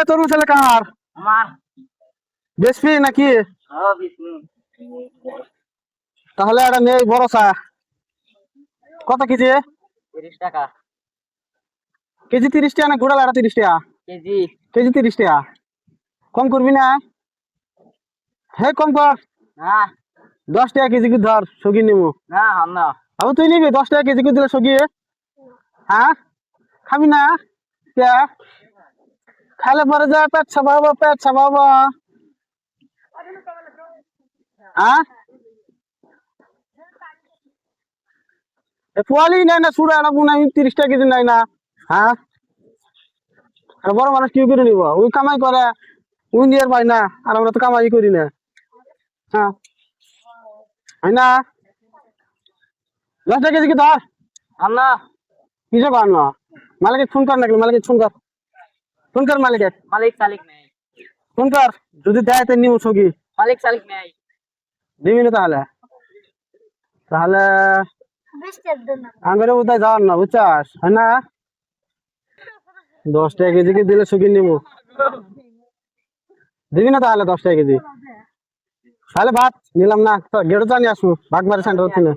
তরমুজ ছেলে কার আমার বেশি নাকি? ও বিষ্ণু তাহলে এটা নেই বড় চা। কত কেজি? 30 টাকা কেজি 30 টাকা না গোড়া লাড়া 30 টাকা? কেজি। কেজি 30 টাকা। কম করবি না? কম কর। না 10 টাকা কেজি কি ধর সগি নেবো। না হাম না আবার তুই নিবি 10 টাকা কেজি করে দিলে সগি? হ্যাঁ খাবি না? কে খালে পরে যা পেট ছাপাবো পেট ছাপাবো। হ্যাঁ পোয়ালি নাই না সুরা এটা আমি 30 টাকা কেজি নাই না। হ্যাঁ বড় মানুষ কি করে নিব? ওই কামাই করে ওই নিয়ে পাই না আর আমরা তো কামাই করি না। হ্যাঁ হয় না? 10 টাকা কেজি কি ধর। হাম না কিসে পার না? মালিক ফোন কর নাকি? মালিক ফোন কর। ফোন কর মালিক। মালিক সালিক নাই ফোন কর যদি দেয় তো নিব সগি। মালিক সালিক নাই দিবি না তাহলে? তাহলে আঙ্গারে কোথায় যাওয়ার না বুঝছাস? হয় না? 10 টাকা কেজি কি দিলে সগি নিব। দিবি না তাহলে 10 টাকা কেজি? তাহলে ভাত নিলাম না, গেড়ো জানি আসবো বাগবাড়ি সেন্টার থেকে।